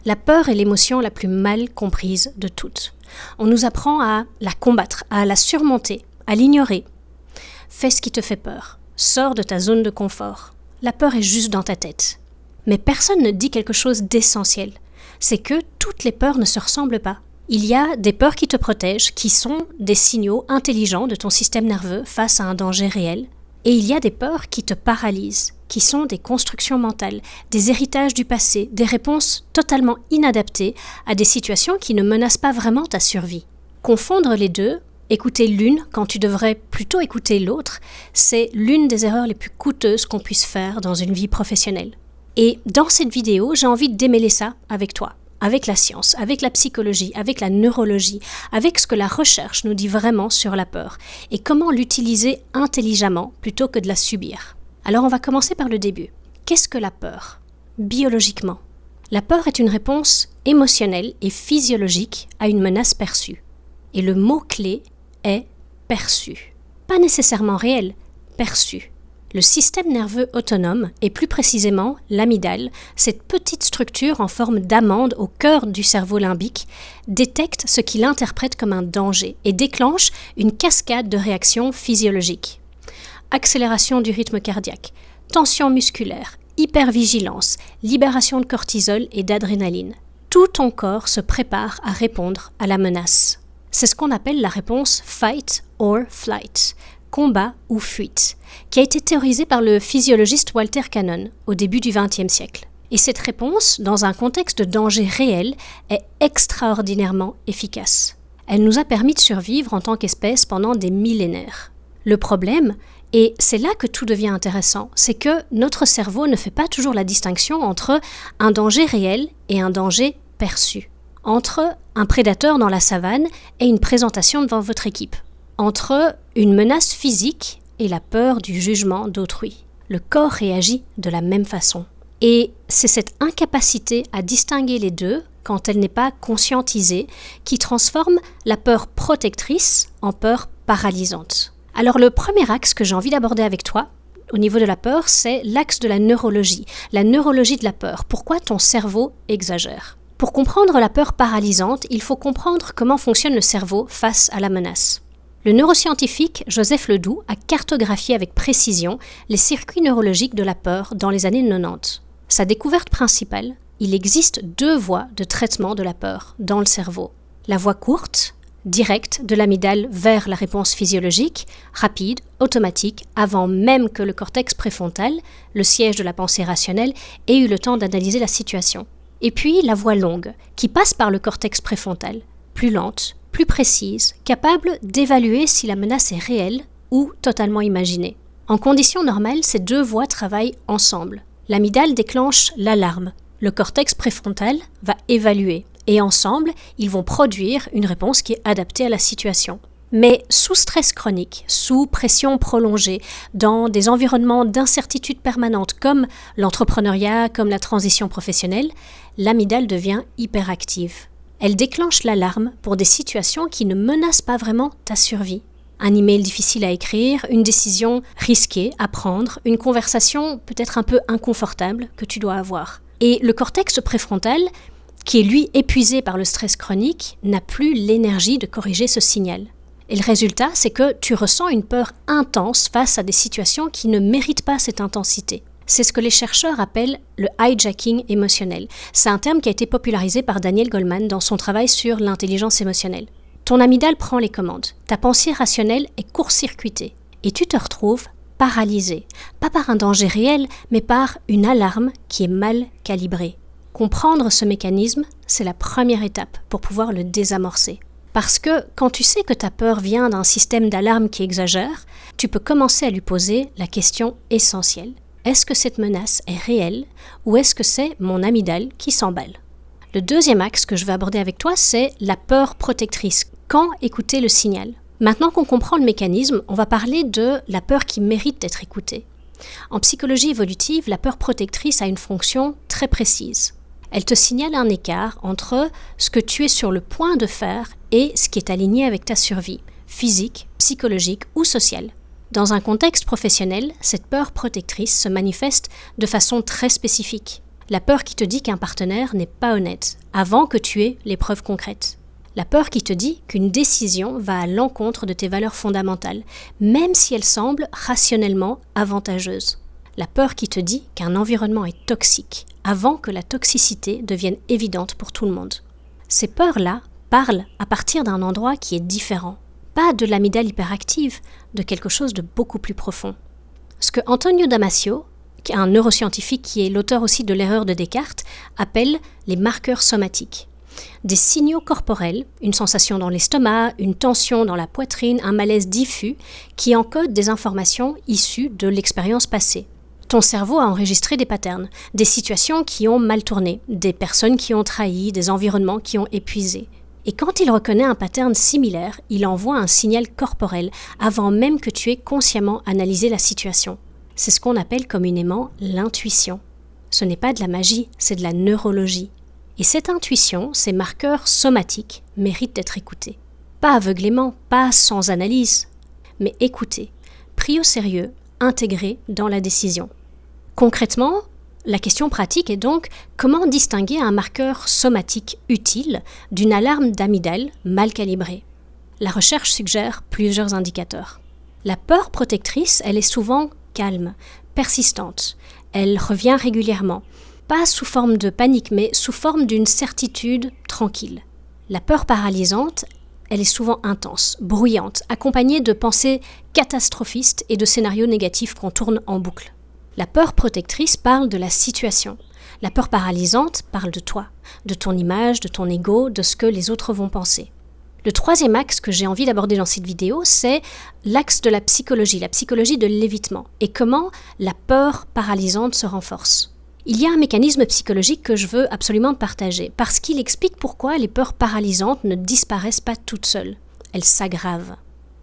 La peur est l'émotion la plus mal comprise de toutes. On nous apprend à la combattre, à la surmonter, à l'ignorer. Fais ce qui te fait peur. Sors de ta zone de confort. La peur est juste dans ta tête. Mais personne ne dit quelque chose d'essentiel. C'est que toutes les peurs ne se ressemblent pas. Il y a des peurs qui te protègent, qui sont des signaux intelligents de ton système nerveux face à un danger réel. Et il y a des peurs qui te paralysent, qui sont des constructions mentales, des héritages du passé, des réponses totalement inadaptées à des situations qui ne menacent pas vraiment ta survie. Confondre les deux, écouter l'une quand tu devrais plutôt écouter l'autre, c'est l'une des erreurs les plus coûteuses qu'on puisse faire dans une vie professionnelle. Et dans cette vidéo, j'ai envie de démêler ça avec toi, avec la science, avec la psychologie, avec la neurologie, avec ce que la recherche nous dit vraiment sur la peur et comment l'utiliser intelligemment plutôt que de la subir. Alors on va commencer par le début. Qu'est-ce que la peur? Biologiquement, la peur est une réponse émotionnelle et physiologique à une menace perçue. Et le mot-clé est perçu. Pas nécessairement réel, perçu. Le système nerveux autonome, et plus précisément l'amygdale, cette petite structure en forme d'amande au cœur du cerveau limbique, détecte ce qu'il interprète comme un danger et déclenche une cascade de réactions physiologiques. Accélération du rythme cardiaque, tension musculaire, hypervigilance, libération de cortisol et d'adrénaline. Tout ton corps se prépare à répondre à la menace. C'est ce qu'on appelle la réponse fight or flight, combat ou fuite, qui a été théorisée par le physiologiste Walter Cannon au début du XXe siècle. Et cette réponse, dans un contexte de danger réel, est extraordinairement efficace. Elle nous a permis de survivre en tant qu'espèce pendant des millénaires. Le problème, et c'est là que tout devient intéressant, c'est que notre cerveau ne fait pas toujours la distinction entre un danger réel et un danger perçu, entre un prédateur dans la savane et une présentation devant votre équipe, entre une menace physique et la peur du jugement d'autrui. Le corps réagit de la même façon. Et c'est cette incapacité à distinguer les deux, quand elle n'est pas conscientisée, qui transforme la peur protectrice en peur paralysante. Alors le premier axe que j'ai envie d'aborder avec toi, au niveau de la peur, c'est l'axe de la neurologie de la peur. Pourquoi ton cerveau exagère? Pour comprendre la peur paralysante, il faut comprendre comment fonctionne le cerveau face à la menace. Le neuroscientifique Joseph Ledoux a cartographié avec précision les circuits neurologiques de la peur dans les années 90. Sa découverte principale, il existe 2 voies de traitement de la peur dans le cerveau. La voie courte, directe de l'amygdale vers la réponse physiologique, rapide, automatique, avant même que le cortex préfrontal, le siège de la pensée rationnelle, ait eu le temps d'analyser la situation. Et puis la voie longue, qui passe par le cortex préfrontal, plus lente, plus précise, capable d'évaluer si la menace est réelle ou totalement imaginée. En conditions normales, ces 2 voies travaillent ensemble. L'amygdale déclenche l'alarme. Le cortex préfrontal va évaluer. Et ensemble, ils vont produire une réponse qui est adaptée à la situation. Mais sous stress chronique, sous pression prolongée, dans des environnements d'incertitude permanente comme l'entrepreneuriat, comme la transition professionnelle, l'amygdale devient hyperactive. Elle déclenche l'alarme pour des situations qui ne menacent pas vraiment ta survie. Un email difficile à écrire, une décision risquée à prendre, une conversation peut-être un peu inconfortable que tu dois avoir. Et le cortex préfrontal, qui est lui épuisé par le stress chronique, n'a plus l'énergie de corriger ce signal. Et le résultat, c'est que tu ressens une peur intense face à des situations qui ne méritent pas cette intensité. C'est ce que les chercheurs appellent le hijacking émotionnel. C'est un terme qui a été popularisé par Daniel Goleman dans son travail sur l'intelligence émotionnelle. Ton amygdale prend les commandes. Ta pensée rationnelle est court-circuitée. Et tu te retrouves paralysé. Pas par un danger réel, mais par une alarme qui est mal calibrée. Comprendre ce mécanisme, c'est la première étape pour pouvoir le désamorcer. Parce que quand tu sais que ta peur vient d'un système d'alarme qui exagère, tu peux commencer à lui poser la question essentielle. Est-ce que cette menace est réelle ou est-ce que c'est mon amygdale qui s'emballe? Le deuxième axe que je vais aborder avec toi, c'est la peur protectrice. Quand écouter le signal? Maintenant qu'on comprend le mécanisme, on va parler de la peur qui mérite d'être écoutée. En psychologie évolutive, la peur protectrice a une fonction très précise. Elle te signale un écart entre ce que tu es sur le point de faire et ce qui est aligné avec ta survie, physique, psychologique ou sociale. Dans un contexte professionnel, cette peur protectrice se manifeste de façon très spécifique. La peur qui te dit qu'un partenaire n'est pas honnête, avant que tu aies les preuves concrètes. La peur qui te dit qu'une décision va à l'encontre de tes valeurs fondamentales, même si elle semble rationnellement avantageuse. La peur qui te dit qu'un environnement est toxique, avant que la toxicité devienne évidente pour tout le monde. Ces peurs-là parlent à partir d'un endroit qui est différent, pas de l'amygdale hyperactive, de quelque chose de beaucoup plus profond. Ce que Antonio Damasio, un neuroscientifique qui est l'auteur aussi de l'erreur de Descartes, appelle les marqueurs somatiques. Des signaux corporels, une sensation dans l'estomac, une tension dans la poitrine, un malaise diffus, qui encodent des informations issues de l'expérience passée. Ton cerveau a enregistré des patterns, des situations qui ont mal tourné, des personnes qui ont trahi, des environnements qui ont épuisé. Et quand il reconnaît un pattern similaire, il envoie un signal corporel avant même que tu aies consciemment analysé la situation. C'est ce qu'on appelle communément l'intuition. Ce n'est pas de la magie, c'est de la neurologie. Et cette intuition, ces marqueurs somatiques, méritent d'être écoutés. Pas aveuglément, pas sans analyse, mais écoutés, pris au sérieux, intégrés dans la décision. Concrètement, la question pratique est donc comment distinguer un marqueur somatique utile d'une alarme d'amygdale mal calibrée. La recherche suggère plusieurs indicateurs. La peur protectrice, elle est souvent calme, persistante. Elle revient régulièrement, pas sous forme de panique, mais sous forme d'une certitude tranquille. La peur paralysante, elle est souvent intense, bruyante, accompagnée de pensées catastrophistes et de scénarios négatifs qu'on tourne en boucle. La peur protectrice parle de la situation. La peur paralysante parle de toi, de ton image, de ton ego, de ce que les autres vont penser. Le troisième axe que j'ai envie d'aborder dans cette vidéo, c'est l'axe de la psychologie de l'évitement, et comment la peur paralysante se renforce. Il y a un mécanisme psychologique que je veux absolument partager, parce qu'il explique pourquoi les peurs paralysantes ne disparaissent pas toutes seules. Elles s'aggravent.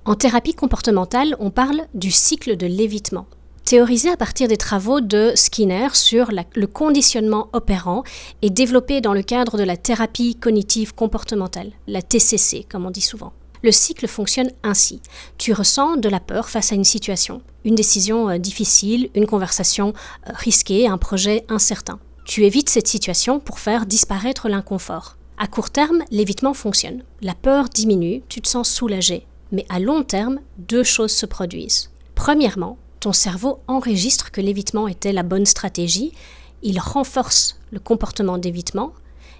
En thérapie comportementale, on parle du cycle de l'évitement, théorisé à partir des travaux de Skinner sur le conditionnement opérant et développé dans le cadre de la thérapie cognitive comportementale, la TCC comme on dit souvent. Le cycle fonctionne ainsi. Tu ressens de la peur face à une situation, une décision difficile, une conversation risquée, un projet incertain. Tu évites cette situation pour faire disparaître l'inconfort. À court terme, l'évitement fonctionne. La peur diminue, tu te sens soulagé. Mais à long terme, deux choses se produisent. Premièrement, ton cerveau enregistre que l'évitement était la bonne stratégie, il renforce le comportement d'évitement,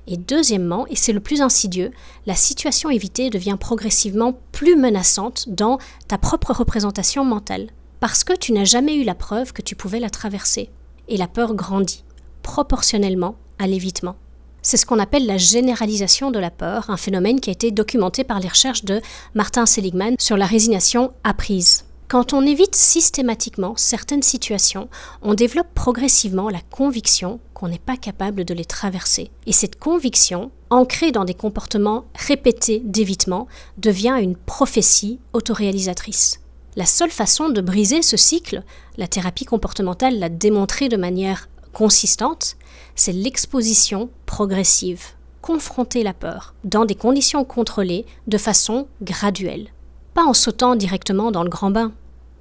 et deuxièmement, et c'est le plus insidieux, la situation évitée devient progressivement plus menaçante dans ta propre représentation mentale, parce que tu n'as jamais eu la preuve que tu pouvais la traverser, et la peur grandit, proportionnellement à l'évitement. C'est ce qu'on appelle la généralisation de la peur, un phénomène qui a été documenté par les recherches de Martin Seligman sur la résignation apprise. Quand on évite systématiquement certaines situations, on développe progressivement la conviction qu'on n'est pas capable de les traverser. Et cette conviction, ancrée dans des comportements répétés d'évitement, devient une prophétie autoréalisatrice. La seule façon de briser ce cycle, la thérapie comportementale l'a démontré de manière consistante, c'est l'exposition progressive. Confronter la peur dans des conditions contrôlées de façon graduelle. Pas en sautant directement dans le grand bain,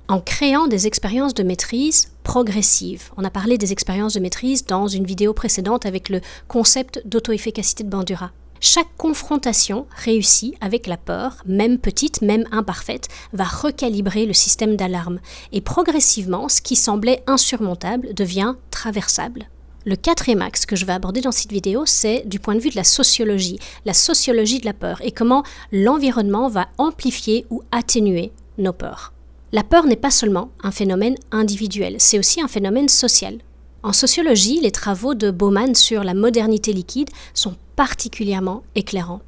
en créant des expériences de maîtrise progressives. On a parlé des expériences de maîtrise dans une vidéo précédente avec le concept d'auto-efficacité de Bandura. Chaque confrontation réussie avec la peur, même petite, même imparfaite, va recalibrer le système d'alarme. Et progressivement, ce qui semblait insurmontable devient traversable. Le quatrième axe que je vais aborder dans cette vidéo, c'est du point de vue de la sociologie de la peur et comment l'environnement va amplifier ou atténuer nos peurs. La peur n'est pas seulement un phénomène individuel, c'est aussi un phénomène social. En sociologie, les travaux de Bauman sur la modernité liquide sont particulièrement éclairants.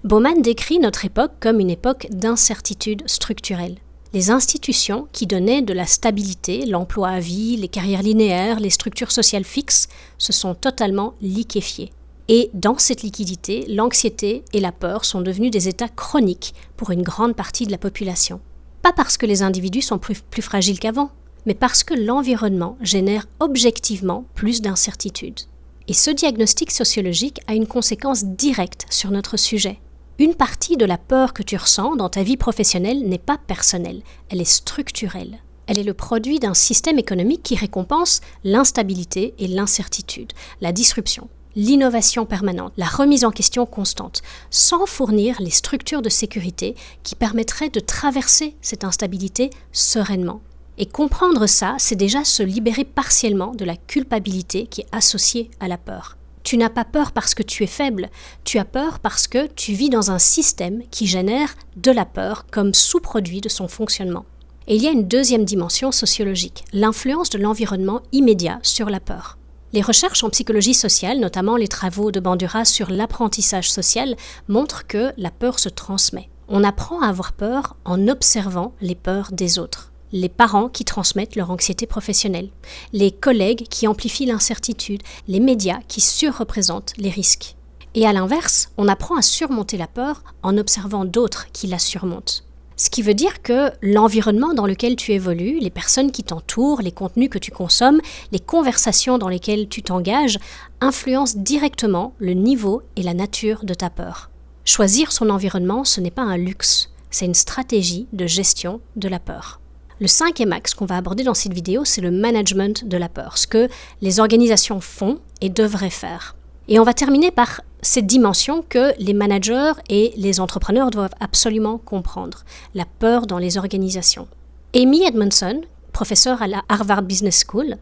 Bauman décrit notre époque comme une époque d'incertitude structurelle. Les institutions qui donnaient de la stabilité, l'emploi à vie, les carrières linéaires, les structures sociales fixes, se sont totalement liquéfiées. Et dans cette liquidité, l'anxiété et la peur sont devenus des états chroniques pour une grande partie de la population. Pas parce que les individus sont plus fragiles qu'avant, mais parce que l'environnement génère objectivement plus d'incertitudes. Et ce diagnostic sociologique a une conséquence directe sur notre sujet. Une partie de la peur que tu ressens dans ta vie professionnelle n'est pas personnelle, elle est structurelle. Elle est le produit d'un système économique qui récompense l'instabilité et l'incertitude, la disruption, l'innovation permanente, la remise en question constante, sans fournir les structures de sécurité qui permettraient de traverser cette instabilité sereinement. Et comprendre ça, c'est déjà se libérer partiellement de la culpabilité qui est associée à la peur. Tu n'as pas peur parce que tu es faible, tu as peur parce que tu vis dans un système qui génère de la peur comme sous-produit de son fonctionnement. Et il y a une deuxième dimension sociologique, l'influence de l'environnement immédiat sur la peur. Les recherches en psychologie sociale, notamment les travaux de Bandura sur l'apprentissage social, montrent que la peur se transmet. On apprend à avoir peur en observant les peurs des autres. Les parents qui transmettent leur anxiété professionnelle, les collègues qui amplifient l'incertitude, les médias qui surreprésentent les risques. Et à l'inverse, on apprend à surmonter la peur en observant d'autres qui la surmontent. Ce qui veut dire que l'environnement dans lequel tu évolues, les personnes qui t'entourent, les contenus que tu consommes, les conversations dans lesquelles tu t'engages, influencent directement le niveau et la nature de ta peur. Choisir son environnement, ce n'est pas un luxe, c'est une stratégie de gestion de la peur. Le cinquième axe qu'on va aborder dans cette vidéo, c'est le management de la peur, ce que les organisations font et devraient faire. Et on va terminer par cette dimension que les managers et les entrepreneurs doivent absolument comprendre, la peur dans les organisations. Amy Edmondson, professeure à la Harvard Business School,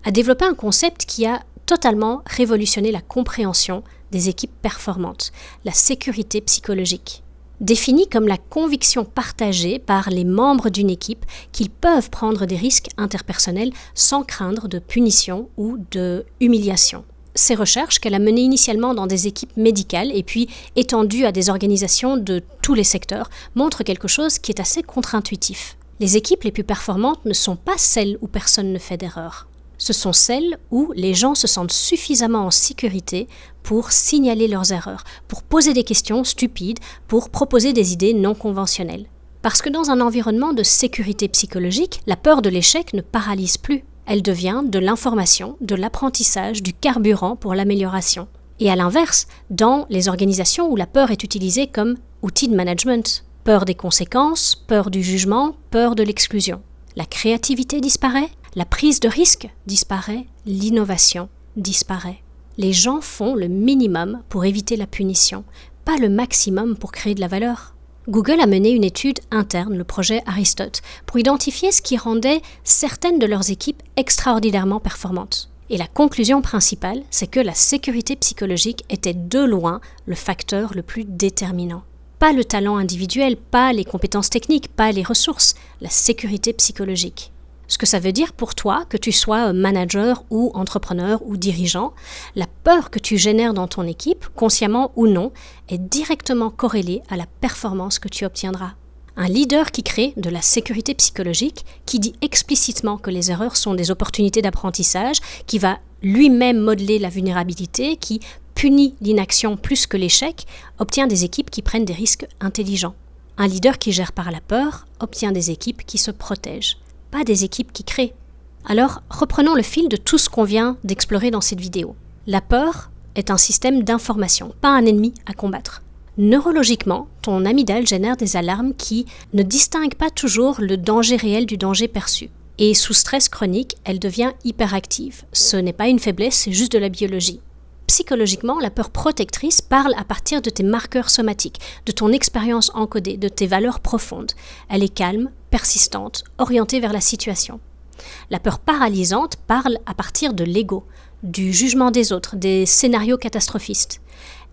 a développé un concept qui a totalement révolutionné la compréhension des équipes performantes, la sécurité psychologique. Définie comme la conviction partagée par les membres d'une équipe qu'ils peuvent prendre des risques interpersonnels sans craindre de punition ou de humiliation. Ces recherches, qu'elle a menées initialement dans des équipes médicales et puis étendues à des organisations de tous les secteurs, montrent quelque chose qui est assez contre-intuitif. Les équipes les plus performantes ne sont pas celles où personne ne fait d'erreur. Ce sont celles où les gens se sentent suffisamment en sécurité pour signaler leurs erreurs, pour poser des questions stupides, pour proposer des idées non conventionnelles. Parce que dans un environnement de sécurité psychologique, la peur de l'échec ne paralyse plus. Elle devient de l'information, de l'apprentissage, du carburant pour l'amélioration. Et à l'inverse, dans les organisations où la peur est utilisée comme outil de management, peur des conséquences, peur du jugement, peur de l'exclusion. La créativité disparaît, la prise de risque disparaît, l'innovation disparaît. Les gens font le minimum pour éviter la punition, pas le maximum pour créer de la valeur. Google a mené une étude interne, le projet Aristote, pour identifier ce qui rendait certaines de leurs équipes extraordinairement performantes. Et la conclusion principale, c'est que la sécurité psychologique était de loin le facteur le plus déterminant. Pas le talent individuel, pas les compétences techniques, pas les ressources, la sécurité psychologique. Ce que ça veut dire pour toi, que tu sois manager ou entrepreneur ou dirigeant, la peur que tu génères dans ton équipe, consciemment ou non, est directement corrélée à la performance que tu obtiendras. Un leader qui crée de la sécurité psychologique, qui dit explicitement que les erreurs sont des opportunités d'apprentissage, qui va lui-même modeler la vulnérabilité, qui punit l'inaction plus que l'échec, obtient des équipes qui prennent des risques intelligents. Un leader qui gère par la peur obtient des équipes qui se protègent, pas des équipes qui créent. Alors, reprenons le fil de tout ce qu'on vient d'explorer dans cette vidéo. La peur est un système d'information, pas un ennemi à combattre. Neurologiquement, ton amygdale génère des alarmes qui ne distinguent pas toujours le danger réel du danger perçu. Et sous stress chronique, elle devient hyperactive. Ce n'est pas une faiblesse, c'est juste de la biologie. Psychologiquement, la peur protectrice parle à partir de tes marqueurs somatiques, de ton expérience encodée, de tes valeurs profondes. Elle est calme, persistante, orientée vers la situation. La peur paralysante parle à partir de l'ego, du jugement des autres, des scénarios catastrophistes.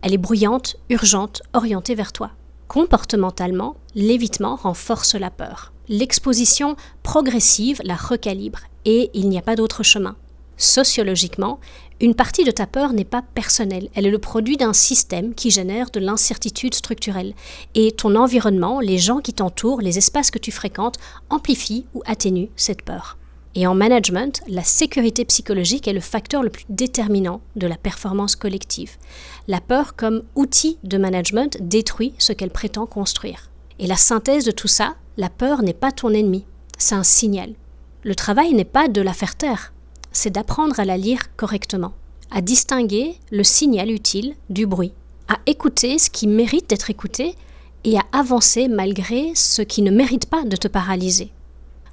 Elle est bruyante, urgente, orientée vers toi. Comportementalement, l'évitement renforce la peur. L'exposition progressive la recalibre et il n'y a pas d'autre chemin. Sociologiquement, une partie de ta peur n'est pas personnelle, elle est le produit d'un système qui génère de l'incertitude structurelle. Et ton environnement, les gens qui t'entourent, les espaces que tu fréquentes, amplifient ou atténuent cette peur. Et en management, la sécurité psychologique est le facteur le plus déterminant de la performance collective. La peur comme outil de management détruit ce qu'elle prétend construire. Et la synthèse de tout ça, la peur n'est pas ton ennemi, c'est un signal. Le travail n'est pas de la faire taire, c'est d'apprendre à la lire correctement, à distinguer le signal utile du bruit, à écouter ce qui mérite d'être écouté et à avancer malgré ce qui ne mérite pas de te paralyser.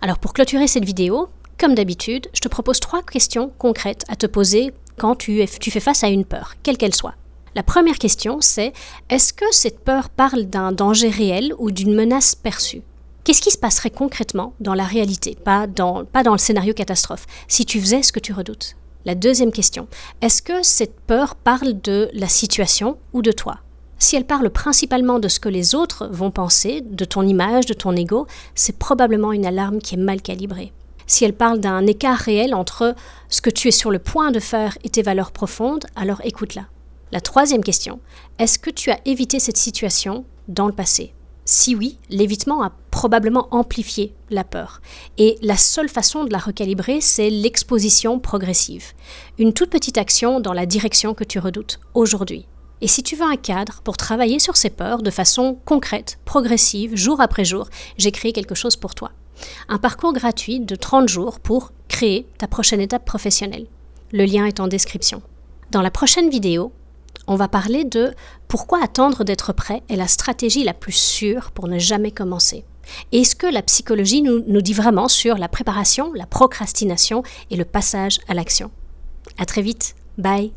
Alors pour clôturer cette vidéo, comme d'habitude, je te propose 3 questions concrètes à te poser quand tu fais face à une peur, quelle qu'elle soit. La première question, c'est est-ce que cette peur parle d'un danger réel ou d'une menace perçue? Qu'est-ce qui se passerait concrètement dans la réalité, pas dans le scénario catastrophe, si tu faisais ce que tu redoutes? La deuxième question, est-ce que cette peur parle de la situation ou de toi? Si elle parle principalement de ce que les autres vont penser, de ton image, de ton ego, c'est probablement une alarme qui est mal calibrée. Si elle parle d'un écart réel entre ce que tu es sur le point de faire et tes valeurs profondes, alors écoute-la. La troisième question, est-ce que tu as évité cette situation dans le passé? Si oui, l'évitement a probablement amplifié la peur. Et la seule façon de la recalibrer, c'est l'exposition progressive. Une toute petite action dans la direction que tu redoutes aujourd'hui. Et si tu veux un cadre pour travailler sur ces peurs de façon concrète, progressive, jour après jour, j'ai créé quelque chose pour toi. Un parcours gratuit de 30 jours pour créer ta prochaine étape professionnelle. Le lien est en description. Dans la prochaine vidéo, on va parler de pourquoi attendre d'être prêt est la stratégie la plus sûre pour ne jamais commencer. Et ce que la psychologie nous dit vraiment sur la préparation, la procrastination et le passage à l'action. À très vite. Bye.